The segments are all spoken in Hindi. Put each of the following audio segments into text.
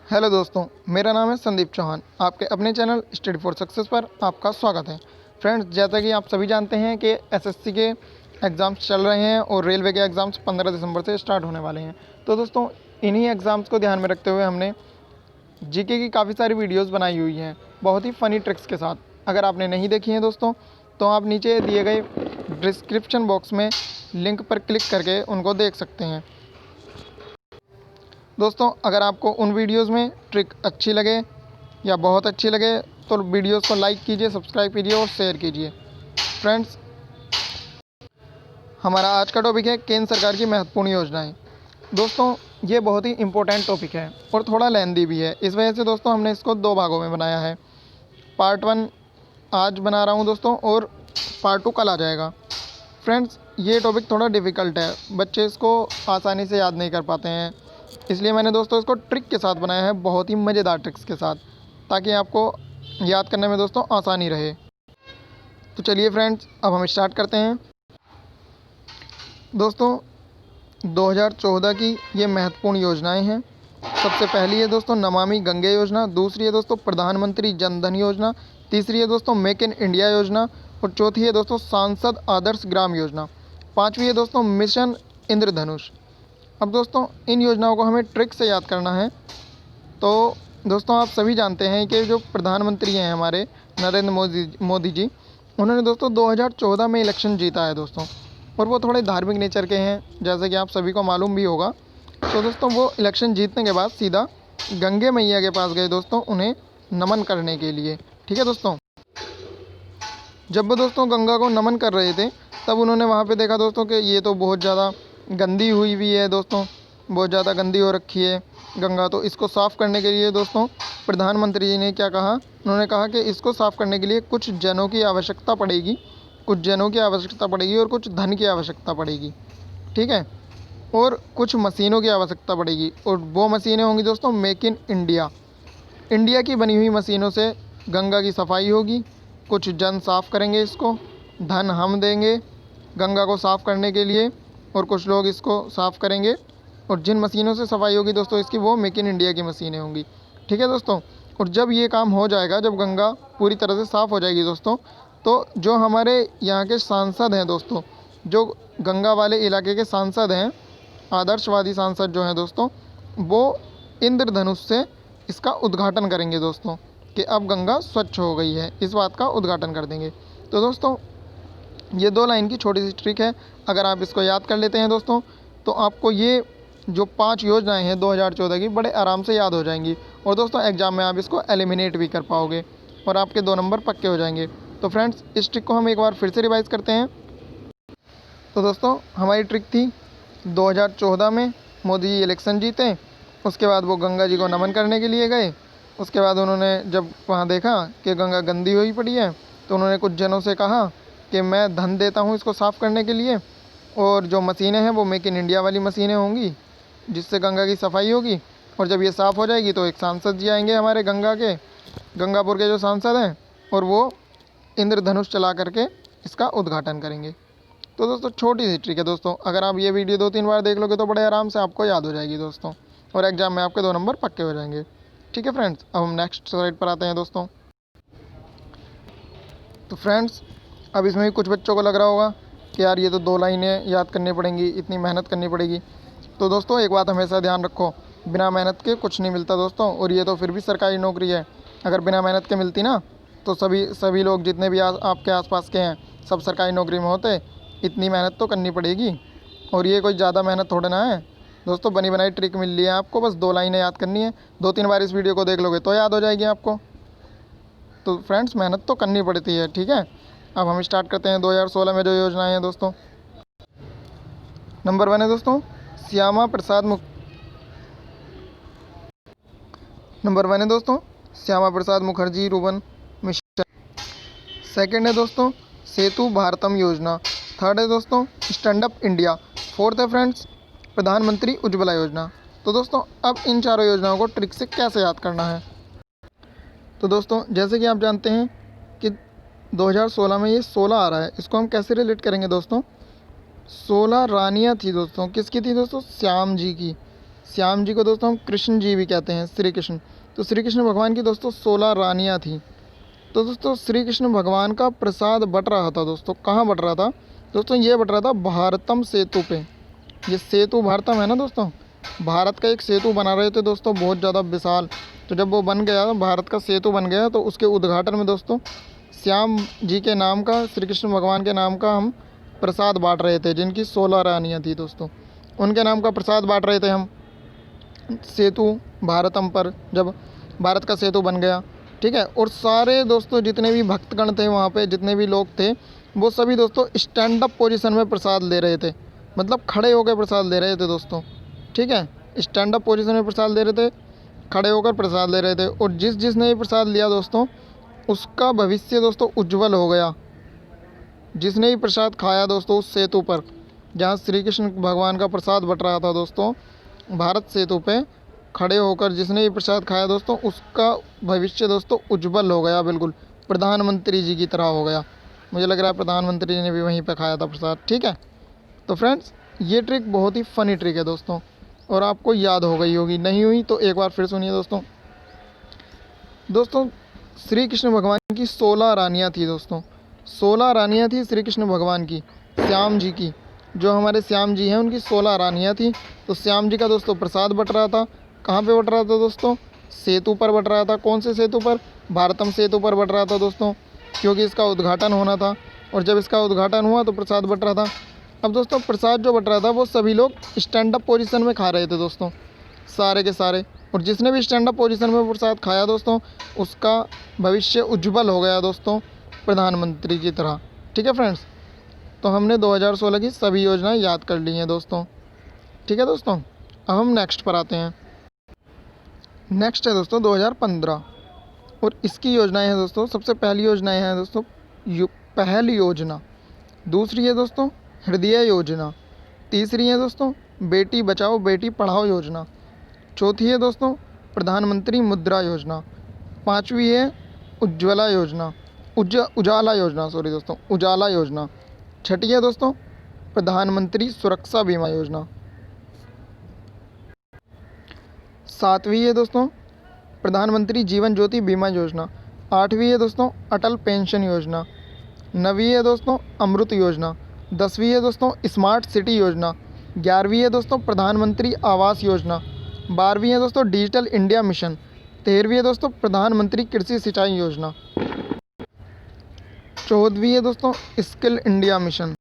हेलो दोस्तों, मेरा नाम है संदीप चौहान। आपके अपने चैनल स्टडी फॉर सक्सेस पर आपका स्वागत है। फ्रेंड्स, जैसा कि आप सभी जानते हैं कि एसएससी के एग्ज़ाम्स चल रहे हैं और रेलवे के एग्ज़ाम्स 15 दिसंबर से स्टार्ट होने वाले हैं। तो दोस्तों, इन्हीं एग्ज़ाम्स को ध्यान में रखते हुए हमने जीके की काफ़ी सारी वीडियोज़ बनाई हुई हैं, बहुत ही फ़नी ट्रिक्स के साथ। अगर आपने नहीं देखी हैं दोस्तों, तो आप नीचे दिए गए डिस्क्रिप्शन बॉक्स में लिंक पर क्लिक करके उनको देख सकते हैं। दोस्तों, अगर आपको उन वीडियोस में ट्रिक अच्छी लगे या बहुत अच्छी लगे तो वीडियोस को लाइक कीजिए, सब्सक्राइब कीजिए और शेयर कीजिए। फ्रेंड्स, हमारा आज का टॉपिक है केंद्र सरकार की महत्वपूर्ण योजनाएं। दोस्तों, ये बहुत ही इम्पोर्टेंट टॉपिक है और थोड़ा लेंदी भी है। इस वजह से दोस्तों हमने इसको 2 भागों में बनाया है। पार्ट 1 आज बना रहा हूँ दोस्तों, और पार्ट 2 कल आ जाएगा। फ्रेंड्स, ये टॉपिक थोड़ा डिफ़िकल्ट है, बच्चे इसको आसानी से याद नहीं कर पाते हैं। इसलिए मैंने दोस्तों इसको ट्रिक के साथ बनाया है, बहुत ही मज़ेदार ट्रिक्स के साथ, ताकि आपको याद करने में दोस्तों आसानी रहे। तो चलिए फ्रेंड्स, अब हम स्टार्ट करते हैं। दोस्तों, 2014 की ये महत्वपूर्ण योजनाएं हैं। सबसे पहली है दोस्तों नमामि गंगे योजना, दूसरी है दोस्तों प्रधानमंत्री जन धन योजना, तीसरी है दोस्तों मेक इन इंडिया योजना और चौथी है दोस्तों सांसद आदर्श ग्राम योजना, पाँचवीं है दोस्तों मिशन इंद्रधनुष। अब दोस्तों, इन योजनाओं को हमें ट्रिक से याद करना है। तो दोस्तों, आप सभी जानते हैं कि जो प्रधानमंत्री हैं हमारे नरेंद्र मोदी जी, उन्होंने दोस्तों 2014 में इलेक्शन जीता है दोस्तों, और वो थोड़े धार्मिक नेचर के हैं, जैसे कि आप सभी को मालूम भी होगा। तो दोस्तों, वो इलेक्शन जीतने के बाद सीधा गंगे मैया के पास गए दोस्तों, उन्हें नमन करने के लिए। ठीक है दोस्तों, जब वो दोस्तों गंगा को नमन कर रहे थे, तब उन्होंने वहाँ पे देखा दोस्तों कि ये तो बहुत ज़्यादा गंदी हुई हुई है दोस्तों, बहुत ज़्यादा गंदी हो रखी है गंगा। तो इसको साफ़ करने के लिए दोस्तों प्रधानमंत्री जी ने क्या कहा, उन्होंने कहा कि इसको साफ़ करने के लिए कुछ जनों की आवश्यकता पड़ेगी, कुछ जनों की आवश्यकता पड़ेगी और कुछ धन की आवश्यकता पड़ेगी। ठीक है, और कुछ मशीनों की आवश्यकता पड़ेगी, और वो मशीनें होंगी दोस्तों मेक इन इंडिया, इंडिया की बनी हुई मशीनों से गंगा की सफाई होगी। कुछ जन साफ़ करेंगे इसको, धन हम देंगे गंगा को साफ़ करने के लिए, और कुछ लोग इसको साफ़ करेंगे, और जिन मशीनों से सफाई होगी दोस्तों इसकी, वो मेक इन इंडिया की मशीनें होंगी। ठीक है दोस्तों, और जब ये काम हो जाएगा, जब गंगा पूरी तरह से साफ़ हो जाएगी दोस्तों, तो जो हमारे यहाँ के सांसद हैं दोस्तों, जो गंगा वाले इलाके के सांसद हैं, आदर्शवादी सांसद जो हैं दोस्तों, वो इंद्रधनुष से इसका उद्घाटन करेंगे दोस्तों, कि अब गंगा स्वच्छ हो गई है, इस बात का उद्घाटन कर देंगे। तो दोस्तों, ये 2 लाइन की छोटी सी ट्रिक है। अगर आप इसको याद कर लेते हैं दोस्तों, तो आपको ये जो 5 योजनाएं हैं 2014 की, बड़े आराम से याद हो जाएंगी, और दोस्तों एग्ज़ाम में आप इसको एलिमिनेट भी कर पाओगे और आपके 2 नंबर पक्के हो जाएंगे। तो फ्रेंड्स, इस ट्रिक को हम एक बार फिर से रिवाइज़ करते हैं। तो दोस्तों, हमारी ट्रिक थी 2014 में मोदी जी इलेक्शन जीते, उसके बाद वो गंगा जी को नमन करने के लिए गए। उसके बाद उन्होंने जब वहाँ देखा कि गंगा गंदी हुई पड़ी है, तो उन्होंने कुछ जनों से कहा कि मैं धन देता हूँ इसको साफ़ करने के लिए, और जो मशीनें हैं वो मेक इन इंडिया वाली मशीनें होंगी, जिससे गंगा की सफाई होगी। और जब ये साफ़ हो जाएगी तो एक सांसद जी आएंगे हमारे गंगापुर के जो सांसद हैं, और वो इंद्रधनुष चला करके इसका उद्घाटन करेंगे। तो दोस्तों, छोटी सी ट्रिक है दोस्तों, अगर आप ये वीडियो 2-3 बार देख लोगे तो बड़े आराम से आपको याद हो जाएगी दोस्तों, और एग्ज़ाम में आपके 2 नंबर पक्के हो जाएंगे। ठीक है फ्रेंड्स, अब हम नेक्स्ट स्लाइड पर आते हैं दोस्तों। तो फ्रेंड्स, अब इसमें भी कुछ बच्चों को लग रहा होगा कि यार ये तो 2 लाइनें याद करनी पड़ेंगी, इतनी मेहनत करनी पड़ेगी। तो दोस्तों, एक बात हमेशा ध्यान रखो, बिना मेहनत के कुछ नहीं मिलता दोस्तों, और ये तो फिर भी सरकारी नौकरी है। अगर बिना मेहनत के मिलती ना, तो सभी लोग जितने भी आपके आसपास के हैं, सब सरकारी नौकरी में होते। इतनी मेहनत तो करनी पड़ेगी, और ये कोई ज़्यादा मेहनत थोड़ा ना है दोस्तों, बनी बनाई ट्रिक मिल रही है आपको, बस 2 लाइनें याद करनी है। 2-3 बार इस वीडियो को देख लोगे तो याद हो जाएगी आपको। तो फ्रेंड्स, मेहनत तो करनी पड़ती है। ठीक है, अब हम स्टार्ट करते हैं 2016 में जो योजनाएं हैं दोस्तों। नंबर 1 है दोस्तों श्यामा प्रसाद नंबर 1 है दोस्तों Shyama Prasad Mukherjee rurban mission. Second है दोस्तों सेतु भारतम योजना। थर्ड है दोस्तों स्टैंड अप इंडिया। फोर्थ है फ्रेंड्स प्रधानमंत्री उज्ज्वला योजना। तो दोस्तों, अब इन चारों योजनाओं को ट्रिक से कैसे याद करना है। तो दोस्तों, जैसे कि आप जानते हैं कि 2016 में ये 16 आ रहा है, इसको हम कैसे रिलेट करेंगे दोस्तों। 16 रानियाँ थी दोस्तों, किसकी थी दोस्तों, श्याम जी की। श्याम जी को दोस्तों हम कृष्ण जी भी कहते हैं, श्री कृष्ण। तो श्री कृष्ण भगवान की दोस्तों 16 रानियाँ थीं। तो दोस्तों श्री कृष्ण भगवान का प्रसाद बट रहा था दोस्तों, कहाँ बट रहा था दोस्तों? ये बट रहा था भारतम सेतु पे। ये सेतु भारतम है ना दोस्तों, भारत का एक सेतु बना रहे थे दोस्तों, बहुत ज़्यादा विशाल। तो जब वो बन गया, भारत का सेतु बन गया, तो उसके उद्घाटन में दोस्तों श्याम जी के नाम का, श्री कृष्ण भगवान के नाम का हम प्रसाद बांट रहे थे, जिनकी 16 रानियाँ थी दोस्तों, उनके नाम का प्रसाद बांट रहे थे हम सेतु भारतम पर, जब भारत का सेतु बन गया। ठीक है, और सारे दोस्तों जितने भी भक्तगण थे वहाँ पे, जितने भी लोग थे, वो सभी दोस्तों स्टैंड अप पोजीशन में प्रसाद ले रहे थे, मतलब खड़े होकर प्रसाद ले रहे थे दोस्तों। ठीक है, स्टैंड अप पोजीशन में प्रसाद ले रहे थे, खड़े होकर प्रसाद ले रहे थे। और जिसने ये प्रसाद लिया दोस्तों, उसका भविष्य दोस्तों उज्जवल हो गया। जिसने ही प्रसाद खाया दोस्तों उस सेतु पर, जहाँ श्री कृष्ण भगवान का प्रसाद बट रहा था दोस्तों, भारत सेतु पे खड़े होकर जिसने भी प्रसाद खाया दोस्तों, उसका भविष्य दोस्तों उज्जवल हो गया, बिल्कुल प्रधानमंत्री जी की तरह हो गया। मुझे लग रहा है प्रधानमंत्री जी ने भी वहीं पे खाया था प्रसाद। ठीक है, तो फ्रेंड्स ये ट्रिक बहुत ही फ़नी ट्रिक है दोस्तों, और आपको याद हो गई होगी, नहीं हुई तो एक बार फिर सुनिए दोस्तों। दोस्तों श्री कृष्ण भगवान की 16 रानियाँ थी दोस्तों, 16 रानियाँ थी श्री कृष्ण भगवान की, श्याम जी की, जो हमारे श्याम जी हैं उनकी 16 रानियाँ थी। तो श्याम जी का दोस्तों प्रसाद बट रहा था, कहाँ पे बट रहा था दोस्तों? सेतु पर बट रहा था। कौन से सेतु पर? भारतम सेतु पर बट रहा था दोस्तों, क्योंकि इसका उद्घाटन होना था, और जब इसका उद्घाटन हुआ तो प्रसाद बट रहा था। अब दोस्तों प्रसाद जो बट रहा था वो सभी लोग स्टैंड अप पोजीशन में खा रहे थे दोस्तों, सारे के सारे। और जिसने भी स्टैंड अप पोजीशन में प्रसाद खाया दोस्तों, उसका भविष्य उज्जवल हो गया दोस्तों, प्रधानमंत्री की तरह। ठीक है फ्रेंड्स, तो हमने 2016 की सभी योजनाएं याद कर ली हैं दोस्तों। ठीक है दोस्तों, अब हम नेक्स्ट पर आते हैं। नेक्स्ट है दोस्तों 2015, और इसकी योजनाएं हैं दोस्तों। सबसे पहली योजनाएं हैं दोस्तों पहल योजना, दूसरी है दोस्तों हृदय योजना, तीसरी है दोस्तों बेटी बचाओ बेटी पढ़ाओ योजना, चौथी है दोस्तों प्रधानमंत्री मुद्रा योजना, पांचवी है उज्ज्वला योजना, उजाला योजना, सॉरी दोस्तों उजाला योजना, छठी है दोस्तों प्रधानमंत्री सुरक्षा बीमा योजना, सातवीं है दोस्तों प्रधानमंत्री जीवन ज्योति बीमा योजना, आठवीं है दोस्तों अटल पेंशन योजना, नवीं है दोस्तों अमृत योजना, 10वीं है दोस्तों स्मार्ट सिटी योजना, 11वीं है दोस्तों प्रधानमंत्री आवास योजना, 12वीं है दोस्तों डिजिटल इंडिया मिशन, 13वीं है दोस्तों प्रधानमंत्री कृषि सिंचाई योजना, 14वीं है दोस्तों स्किल इंडिया मिशन,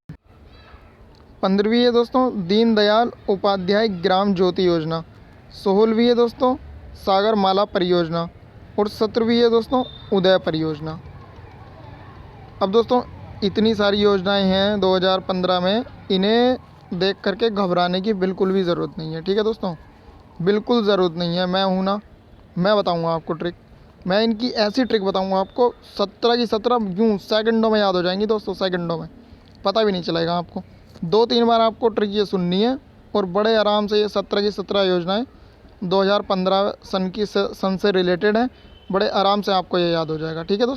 15वीं है दोस्तों दीनदयाल उपाध्याय ग्राम ज्योति योजना, 16वीं है दोस्तों सागर माला परियोजना, और 17वीं है दोस्तों उदय परियोजना। अब दोस्तों इतनी सारी योजनाएं हैं 2015 में, इन्हें देख करके घबराने की बिल्कुल भी ज़रूरत नहीं है। ठीक है दोस्तों, बिल्कुल ज़रूरत नहीं है। मैं हूँ ना, मैं बताऊँगा आपको ट्रिक, मैं इनकी ऐसी ट्रिक बताऊँगा आपको, 17 की 17 यूँ सेकंडों में याद हो जाएंगी दोस्तों, सेकंडों में, पता भी नहीं चलेगा आपको। 2-3 बार आपको ट्रिक ये सुननी है, और बड़े आराम से ये 17 की 17 योजनाएँ 2015 सन से रिलेटेड हैं, बड़े आराम से आपको ये याद हो जाएगा। ठीक है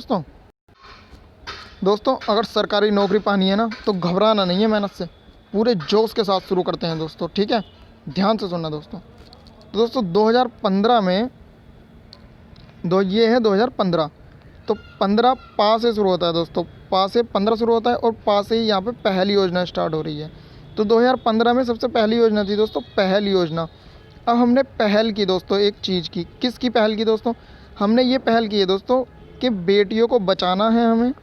दोस्तों, अगर सरकारी नौकरी पानी है ना, तो घबराना नहीं है, मेहनत से पूरे जोश के साथ शुरू करते हैं दोस्तों। ठीक है, ध्यान से सुनना दोस्तों। तो दोस्तों 2015 में ये है 2015, तो 15 पा से शुरू होता है दोस्तों, पा से 15 शुरू होता है, और पा से ही यहाँ पे पहली योजना स्टार्ट हो रही है। तो 2015 में सबसे पहली योजना थी दोस्तों पहल योजना। अब हमने पहल की दोस्तों एक चीज़ की, किसकी पहल की दोस्तों? हमने ये पहल की है दोस्तों कि बेटियों को बचाना है हमें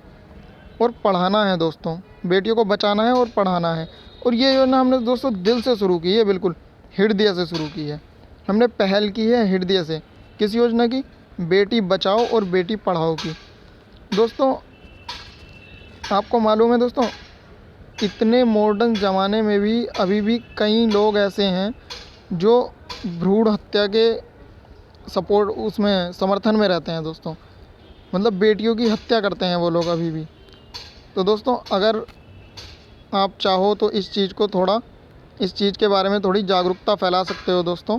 और पढ़ाना है दोस्तों, बेटियों को बचाना है और पढ़ाना है। और ये योजना हमने दोस्तों दिल से शुरू की है, बिल्कुल हृदय से शुरू की है। हमने पहल की है हृदय से, किस योजना की? बेटी बचाओ और बेटी पढ़ाओ की। दोस्तों आपको मालूम है दोस्तों, इतने मॉडर्न ज़माने में भी अभी भी कई लोग ऐसे हैं जो भ्रूण हत्या के सपोर्ट उसमें समर्थन में रहते हैं दोस्तों, मतलब बेटियों की हत्या करते हैं वो लोग अभी भी। तो दोस्तों अगर आप चाहो तो इस चीज़ के बारे में थोड़ी जागरूकता फैला सकते हो दोस्तों,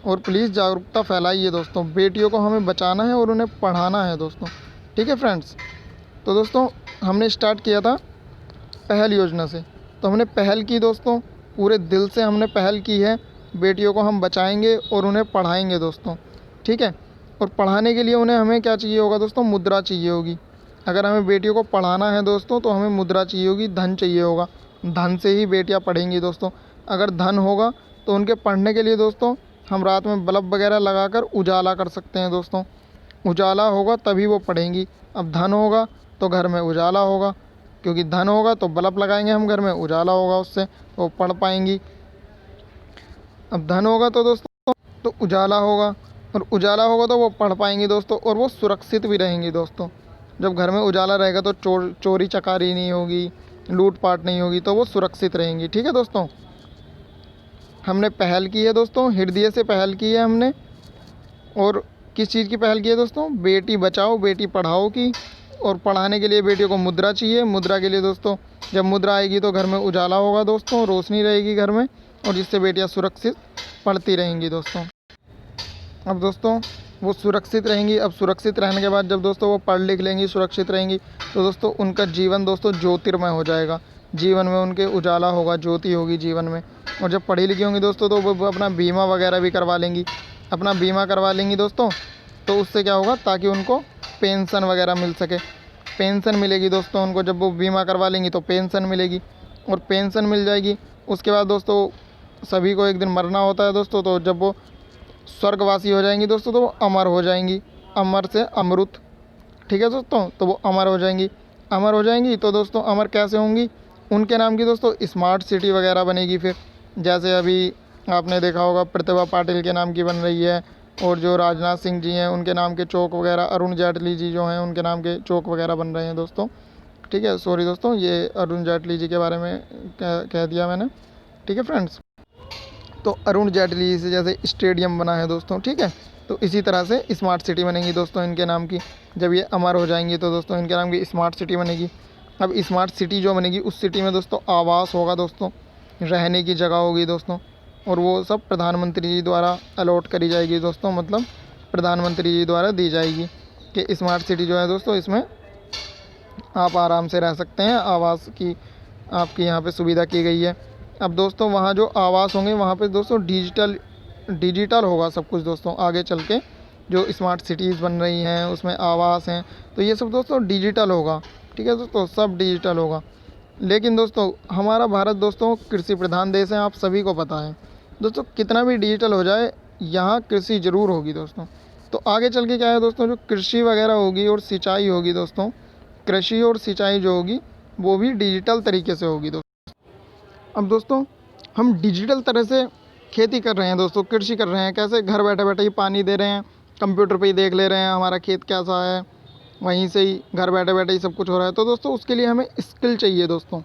और प्लीज़ जागरूकता फैलाइए दोस्तों। बेटियों को हमें बचाना है और उन्हें पढ़ाना है दोस्तों। ठीक है फ्रेंड्स, तो दोस्तों हमने स्टार्ट किया था पहल योजना से, तो हमने पहल की दोस्तों, पूरे दिल से हमने पहल की है, बेटियों को हम बचाएंगे और उन्हें पढ़ाएंगे दोस्तों, ठीक है। और पढ़ाने के लिए उन्हें हमें क्या चाहिए होगा दोस्तों, मुद्रा चाहिए होगी। अगर हमें बेटियों को पढ़ाना है दोस्तों तो हमें मुद्रा चाहिए होगी, धन चाहिए होगा। धन से ही बेटियां पढ़ेंगी दोस्तों। अगर धन होगा तो उनके पढ़ने के लिए दोस्तों हम रात में बल्ब वगैरह लगाकर उजाला कर सकते हैं दोस्तों। उजाला होगा तभी वो पढ़ेंगी। अब धन होगा तो घर में उजाला होगा, क्योंकि धन होगा तो बल्ब लगाएंगे हम घर में, उजाला होगा उससे, तो वो पढ़ पाएंगी। अब धन होगा तो दोस्तों तो उजाला होगा, और उजाला होगा तो वो पढ़ पाएंगी दोस्तों, और वो सुरक्षित भी रहेंगी दोस्तों। जब घर में उजाला रहेगा तो चोरी चकारी नहीं होगी, लूट पाट नहीं होगी, तो वो सुरक्षित रहेंगी, ठीक है दोस्तों। हमने पहल की है दोस्तों, हृदय से पहल की है हमने। और किस चीज़ की पहल की है दोस्तों, बेटी बचाओ बेटी पढ़ाओ की। और पढ़ाने के लिए बेटियों को मुद्रा चाहिए। मुद्रा के लिए दोस्तों जब मुद्रा आएगी तो घर में उजाला होगा दोस्तों, रोशनी रहेगी घर में, और जिससे बेटियां सुरक्षित पढ़ती रहेंगी दोस्तों। अब दोस्तों वो सुरक्षित रहेंगी। अब सुरक्षित रहने के बाद जब दोस्तों वो पढ़ लिख लेंगी, सुरक्षित रहेंगी, तो दोस्तों उनका जीवन दोस्तों ज्योतिर्मय हो जाएगा। जीवन में उनके उजाला होगा, ज्योति होगी जीवन में। और जब पढ़ी लिखी होंगी दोस्तों तो वो अपना बीमा वगैरह भी करवा लेंगी। अपना बीमा करवा लेंगी दोस्तों, तो उससे क्या होगा, ताकि उनको पेंशन वगैरह मिल सके। पेंशन मिलेगी दोस्तों उनको, जब वो बीमा करवा लेंगी तो पेंशन मिलेगी, और पेंशन मिल जाएगी। उसके बाद दोस्तों सभी को एक दिन मरना होता है दोस्तों, तो जब वो स्वर्गवासी हो जाएंगी दोस्तों तो वो अमर हो जाएंगी। अमर से अमृत, ठीक है दोस्तों, तो वो अमर हो जाएंगी। अमर हो जाएंगी तो दोस्तों अमर कैसे होंगी, उनके नाम की दोस्तों स्मार्ट सिटी वगैरह बनेगी। फिर जैसे अभी आपने देखा होगा प्रतिभा पाटिल के नाम की बन रही है, और जो राजनाथ सिंह जी हैं उनके नाम के चौक वगैरह, अरुण जेटली जी जो हैं उनके नाम के चौक वगैरह बन रहे हैं दोस्तों, ठीक है। सॉरी दोस्तों, ये अरुण जेटली जी के बारे में कह दिया मैंने, ठीक है फ्रेंड्स। तो अरुण जेटली से जैसे स्टेडियम बना है दोस्तों, ठीक है, तो इसी तरह से स्मार्ट सिटी बनेगी दोस्तों इनके नाम की। जब ये अमर हो जाएंगी तो दोस्तों इनके नाम की स्मार्ट सिटी बनेगी। अब स्मार्ट सिटी जो बनेगी उस सिटी में दोस्तों आवास होगा दोस्तों, रहने की जगह होगी दोस्तों, और वो सब प्रधानमंत्री जी द्वारा अलॉट करी जाएगी दोस्तों, मतलब प्रधानमंत्री जी द्वारा दी जाएगी कि स्मार्ट सिटी जो है दोस्तों इसमें आप आराम से रह सकते हैं। आवास की आपकी यहाँ पे सुविधा की गई है। अब दोस्तों वहाँ जो आवास होंगे वहाँ पे दोस्तों डिजिटल होगा सब कुछ दोस्तों। आगे चल के जो स्मार्ट सिटीज़ बन रही हैं उसमें आवास हैं, तो ये सब दोस्तों डिजिटल होगा, ठीक है दोस्तों, सब डिजिटल होगा। लेकिन दोस्तों हमारा भारत दोस्तों कृषि प्रधान देश है, आप सभी को पता है दोस्तों। कितना भी डिजिटल हो जाए यहाँ कृषि ज़रूर होगी दोस्तों। तो आगे चल के क्या है दोस्तों, जो कृषि वगैरह होगी और सिंचाई होगी दोस्तों, कृषि और सिंचाई जो होगी वो भी डिजिटल तरीके से होगी दोस्तों। अब दोस्तों हम डिजिटल तरह से खेती कर रहे हैं दोस्तों, कृषि कर रहे हैं। कैसे, घर बैठे बैठे ही पानी दे रहे हैं, कंप्यूटर पे ही देख ले रहे हैं हमारा खेत कैसा है, वहीं से ही घर बैठे बैठे ही सब कुछ हो रहा है। तो दोस्तों उसके लिए हमें स्किल चाहिए दोस्तों,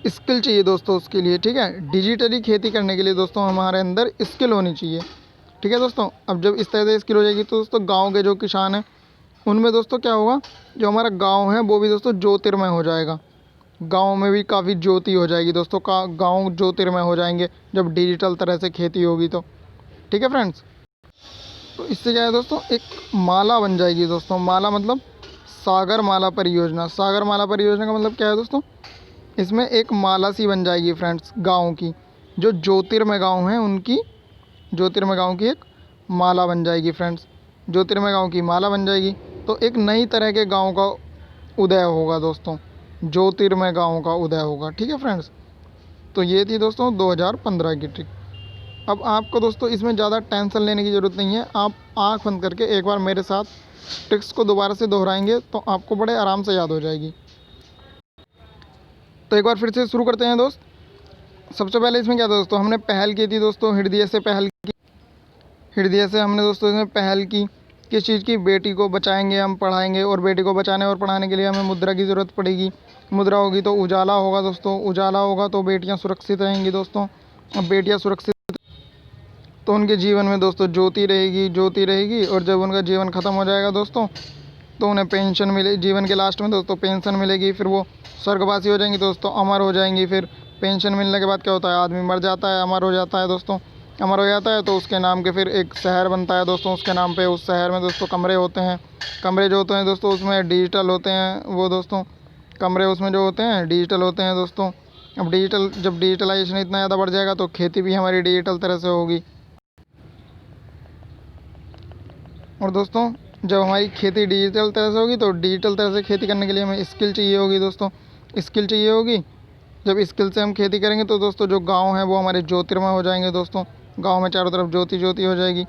स्किल चाहिए दोस्तों उसके लिए, ठीक है। डिजिटली खेती करने के लिए दोस्तों हमारे अंदर स्किल होनी चाहिए, ठीक है दोस्तों। अब जब इस तरह से स्किल हो जाएगी तो दोस्तों गांव के जो किसान हैं उनमें दोस्तों क्या होगा, जो हमारा गांव है वो भी दोस्तों ज्योतिर्मय हो जाएगा। गांव में भी काफ़ी ज्योति हो जाएगी दोस्तों, गांव ज्योतिर्मय हो जाएंगे जब डिजिटल तरह से खेती होगी तो, ठीक है फ्रेंड्स। तो इससे क्या है दोस्तों, एक माला बन जाएगी दोस्तों। माला मतलब सागर माला परियोजना। सागर माला परियोजना का मतलब क्या है दोस्तों, इसमें एक माला सी बन जाएगी फ्रेंड्स गाँव की। जो ज्योतिर्मय गाँव हैं उनकी, ज्योतिर्मय गाँव की एक माला बन जाएगी फ्रेंड्स। ज्योतिर्मय गाँव की माला बन जाएगी तो एक नई तरह के गाँव का उदय होगा दोस्तों, ज्योतिर्मय गाँव का उदय होगा, ठीक है फ्रेंड्स। तो ये थी दोस्तों 2015 की ट्रिक। अब आपको दोस्तों इसमें ज़्यादा टेंशन लेने की ज़रूरत नहीं है। आप आँख बंद करके एक बार मेरे साथ ट्रिक्स को दोबारा से दोहराएंगे तो आपको बड़े आराम से याद हो जाएगी। तो एक बार फिर से शुरू करते हैं दोस्त। सबसे पहले इसमें क्या था दोस्तों, हमने पहल की थी दोस्तों, हृदय से पहल की। हृदय से हमने दोस्तों इसमें पहल की, किस चीज़ की, बेटी को बचाएंगे हम, पढ़ाएंगे, और बेटी को बचाने और पढ़ाने के लिए हमें मुद्रा की ज़रूरत पड़ेगी। मुद्रा होगी तो उजाला होगा दोस्तों, उजाला होगा तो बेटियां सुरक्षित रहेंगी दोस्तों। अब बेटियां सुरक्षित तो उनके जीवन में दोस्तों ज्योति रहेगी, ज्योति रहेगी, और जब उनका जीवन ख़त्म हो जाएगा दोस्तों तो उन्हें पेंशन मिले, जीवन के लास्ट में दोस्तों पेंशन मिलेगी। फिर वो स्वर्गवासी हो जाएंगी दोस्तों, अमर हो जाएंगी। फिर पेंशन मिलने के बाद क्या होता है, आदमी मर जाता है, अमर हो जाता है दोस्तों। अमर हो जाता है तो उसके नाम के फिर एक शहर बनता है दोस्तों, उसके नाम पे। उस शहर में दोस्तों कमरे होते हैं, कमरे जो होते हैं दोस्तों उसमें डिजिटल होते हैं वो दोस्तों, कमरे उसमें जो होते हैं डिजिटल होते हैं दोस्तों। अब जब डिजिटलाइजेशन इतना ज़्यादा बढ़ जाएगा तो खेती भी हमारी डिजिटल तरह से होगी। और दोस्तों जब हमारी खेती डिजिटल तरह से होगी तो डिजिटल तरह से खेती करने के लिए हमें स्किल चाहिए होगी दोस्तों, स्किल चाहिए होगी। जब स्किल से हम खेती करेंगे तो दोस्तों जो गांव हैं वो हमारे ज्योतिर्मय हो जाएंगे दोस्तों। गांव में चारों तरफ ज्योति ज्योति हो जाएगी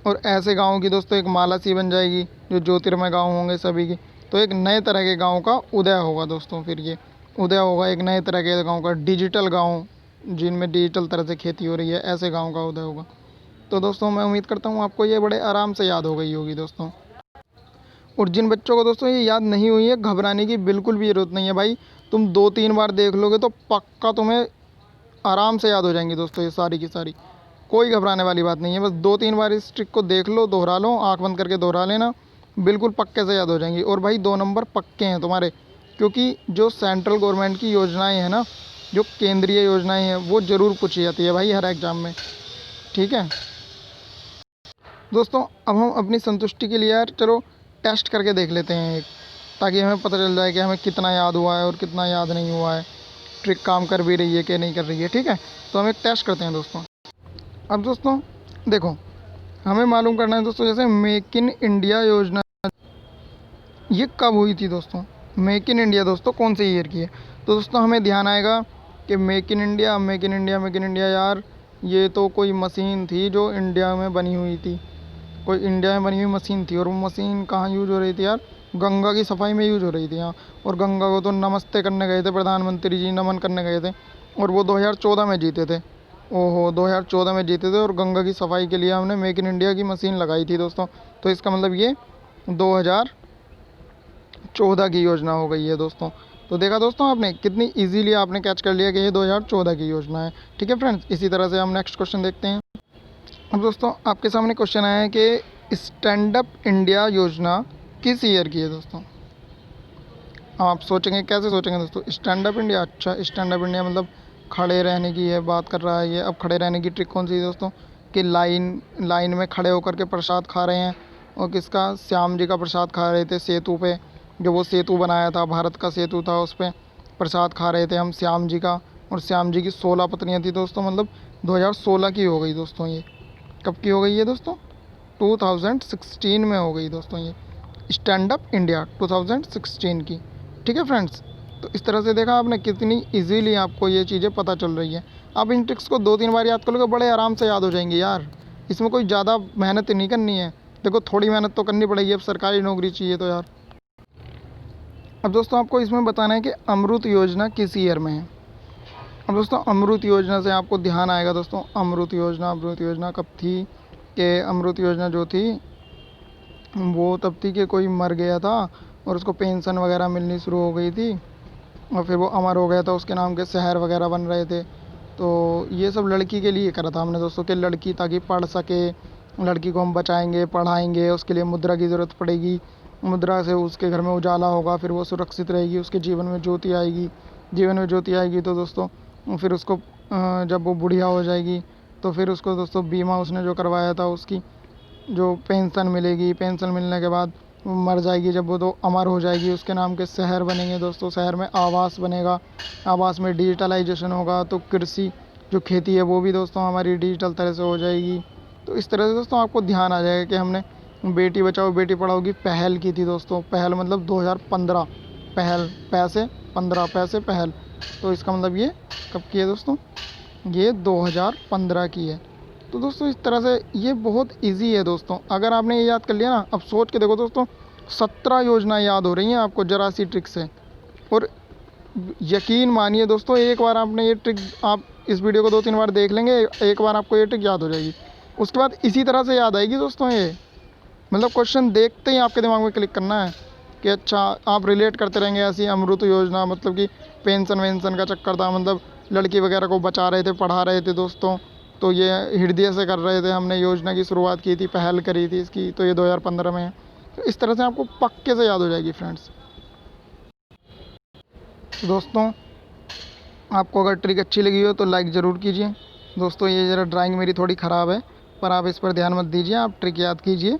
और ऐसे गाँव की दोस्तों एक माला सी बन जाएगी जो ज्योतिर्मय गाँव होंगे सभी की। तो एक नए तरह के गाँव का उदय होगा दोस्तों। फिर ये उदय होगा एक नए तरह के गाँव का, डिजिटल गाँव जिनमें डिजिटल तरह से खेती हो रही है, ऐसे गाँव का उदय होगा। तो दोस्तों मैं उम्मीद करता हूँ आपको ये बड़े आराम से याद हो गई होगी दोस्तों। और जिन बच्चों को दोस्तों ये याद नहीं हुई है, घबराने की बिल्कुल भी ज़रूरत नहीं है भाई। तुम 2-3 बार देख लोगे तो पक्का तुम्हें आराम से याद हो जाएंगी दोस्तों ये सारी की सारी। कोई घबराने वाली बात नहीं है, बस 2-3 बार इस ट्रिक को देख लो, दोहरा लो, आँख बंद करके दोहरा लेना, बिल्कुल पक्के से याद हो जाएंगी। और भाई 2 नंबर पक्के हैं तुम्हारे, क्योंकि जो सेंट्रल गवर्नमेंट की योजनाएँ हैं ना, जो केंद्रीय योजनाएँ हैं, वो ज़रूर पूछी जाती है भाई हर एग्ज़ाम में। ठीक है दोस्तों, अब हम अपनी संतुष्टि के लिए यार चलो टेस्ट करके देख लेते हैं एक, ताकि हमें पता चल जाए कि हमें कितना याद हुआ है और कितना याद नहीं हुआ है, ट्रिक काम कर भी रही है कि नहीं कर रही है। ठीक है, तो हम एक टेस्ट करते हैं दोस्तों। अब दोस्तों देखो, हमें मालूम करना है दोस्तों, जैसे मेक इन इंडिया योजना ये कब हुई थी दोस्तों। मेक इन इंडिया दोस्तों कौन से ईयर की है। तो दोस्तों हमें ध्यान आएगा कि make in India, make in India, make in India, यार ये तो कोई मशीन थी जो इंडिया में बनी हुई थी, कोई इंडिया में बनी हुई मशीन थी। और वो मशीन कहाँ यूज हो रही थी यार, गंगा की सफाई में यूज हो रही थी यहाँ। और गंगा को तो नमस्ते करने गए थे प्रधानमंत्री जी, नमन करने गए थे, और वो 2014 में जीते थे। ओहो, 2014 में जीते थे और गंगा की सफाई के लिए हमने मेक इन इंडिया की मशीन लगाई थी दोस्तों। तो इसका मतलब ये 2014 की योजना हो गई है दोस्तों। तो देखा दोस्तों आपने कितनी इजीली आपने कैच कर लिया कि ये 2014 की योजना है। ठीक है फ्रेंड्स, इसी तरह से हम नेक्स्ट क्वेश्चन देखते हैं। अब दोस्तों आपके सामने क्वेश्चन आया है कि स्टैंड अप इंडिया योजना किस ईयर की है दोस्तों। आप सोचेंगे, कैसे सोचेंगे दोस्तों, स्टैंड अप इंडिया, अच्छा स्टैंड अप इंडिया मतलब खड़े रहने की है बात कर रहा है ये। अब खड़े रहने की ट्रिक कौन सी है दोस्तों, कि लाइन में खड़े होकर के प्रसाद खा रहे हैं। और किसका, श्याम जी का प्रसाद खा रहे थे सेतु पे, जो वो सेतु बनाया था, भारत का सेतु था, उस पर प्रसाद खा रहे थे हम श्याम जी का। और श्याम जी की 16 पत्नियाँ थी दोस्तों, मतलब 2016 की हो गई दोस्तों ये। कब की हो गई है दोस्तों, 2016 में हो गई दोस्तों ये स्टैंड अप इंडिया 2016 की। ठीक है फ्रेंड्स, तो इस तरह से देखा आपने कितनी इजीली आपको ये चीज़ें पता चल रही है। आप इन ट्रिक्स को 2-3 बार याद कर लोगे, बड़े आराम से याद हो जाएंगे यार। इसमें कोई ज़्यादा मेहनत नहीं करनी है, देखो थोड़ी मेहनत तो करनी पड़ेगी, अब सरकारी नौकरी चाहिए तो यार। अब दोस्तों आपको इसमें बताना है कि अमृत योजना किस ईयर में है। अब दोस्तों अमृत योजना से आपको ध्यान आएगा दोस्तों, अमृत योजना कब थी, कि अमृत योजना जो थी वो तब थी कि कोई मर गया था और उसको पेंशन वगैरह मिलनी शुरू हो गई थी, और फिर वो अमर हो गया था, उसके नाम के शहर वगैरह बन रहे थे। तो ये सब लड़की के लिए करा था हमने दोस्तों, कि लड़की ताकि पढ़ सके, लड़की को हम बचाएंगे, पढ़ाएंगे, उसके लिए मुद्रा की ज़रूरत पड़ेगी, मुद्रा से उसके घर में उजाला होगा, फिर वो सुरक्षित रहेगी, उसके जीवन में ज्योति आएगी। जीवन में ज्योति आएगी तो दोस्तों फिर उसको जब वो बुढ़िया हो जाएगी तो फिर उसको दोस्तों बीमा उसने जो करवाया था उसकी जो पेंशन मिलेगी। पेंशन मिलने के बाद वो मर जाएगी, जब वो तो अमर हो जाएगी, उसके नाम के शहर बनेंगे दोस्तों, शहर में आवास बनेगा, आवास में डिजिटलाइजेशन होगा, तो कृषि जो खेती है वो भी दोस्तों हमारी डिजिटल तरह से हो जाएगी। तो इस तरह से दोस्तों आपको ध्यान आ जाएगा कि हमने बेटी बचाओ बेटी पढ़ाओ की पहल की थी दोस्तों। पहल मतलब 2015, पहल पैसे 15 पैसे पहल, तो इसका मतलब ये कब की है दोस्तों, ये 2015 की है। तो दोस्तों इस तरह से ये बहुत इजी है दोस्तों, अगर आपने ये याद कर लिया ना, अब सोच के देखो दोस्तों 17 योजनाएं याद हो रही हैं आपको जरा सी ट्रिक से। और यकीन मानिए दोस्तों, एक बार आपने ये ट्रिक, आप इस वीडियो को 2-3 बार देख लेंगे, एक बार आपको ये ट्रिक याद हो जाएगी, उसके बाद इसी तरह से याद आएगी दोस्तों ये। मतलब क्वेश्चन देखते ही आपके दिमाग में क्लिक करना है कि अच्छा, आप रिलेट करते रहेंगे ऐसी अमृत योजना, मतलब कि पेंशन वेंशन का चक्कर था, मतलब लड़की वगैरह को बचा रहे थे, पढ़ा रहे थे दोस्तों। तो ये हृदय से कर रहे थे, हमने योजना की शुरुआत की थी, पहल करी थी इसकी, तो ये 2015 में है। तो इस तरह से आपको पक्के से याद हो जाएगी फ्रेंड्स। दोस्तों आपको अगर ट्रिक अच्छी लगी हो तो लाइक ज़रूर कीजिए दोस्तों। ये ज़रा ड्राइंग मेरी थोड़ी ख़राब है, पर आप इस पर ध्यान मत दीजिए, आप ट्रिक याद कीजिए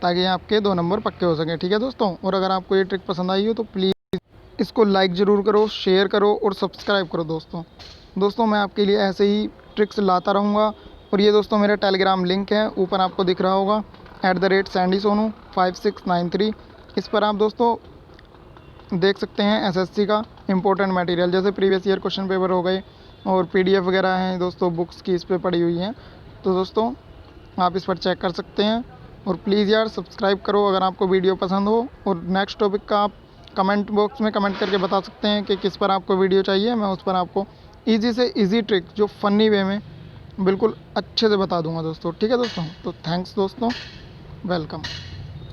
ताकि आपके 2 नंबर पक्के हो सकें। ठीक है दोस्तों, और अगर आपको ये ट्रिक पसंद आई हो तो प्लीज़ इसको लाइक ज़रूर करो, शेयर करो और सब्सक्राइब करो दोस्तों मैं आपके लिए ऐसे ही ट्रिक्स लाता रहूँगा। और ये दोस्तों मेरा टेलीग्राम लिंक है, ऊपर आपको दिख रहा होगा @SandySonu5693। इस पर आप दोस्तों देख सकते हैं एसएससी का इम्पोर्टेंट मटेरियल, जैसे प्रीवियस ईयर क्वेश्चन पेपर हो गए और पीडीएफ वगैरह हैं दोस्तों, बुक्स की इस पे पड़ी हुई हैं। तो दोस्तों आप इस पर चेक कर सकते हैं। और प्लीज़ यार सब्सक्राइब करो अगर आपको वीडियो पसंद हो। और नेक्स्ट टॉपिक का आप कमेंट बॉक्स में कमेंट करके बता सकते हैं कि किस पर आपको वीडियो चाहिए। मैं उस पर आपको ईज़ी से ईज़ी ट्रिक जो फ़नी वे में बिल्कुल अच्छे से बता दूंगा दोस्तों। ठीक है दोस्तों, तो थैंक्स दोस्तों, वेलकम।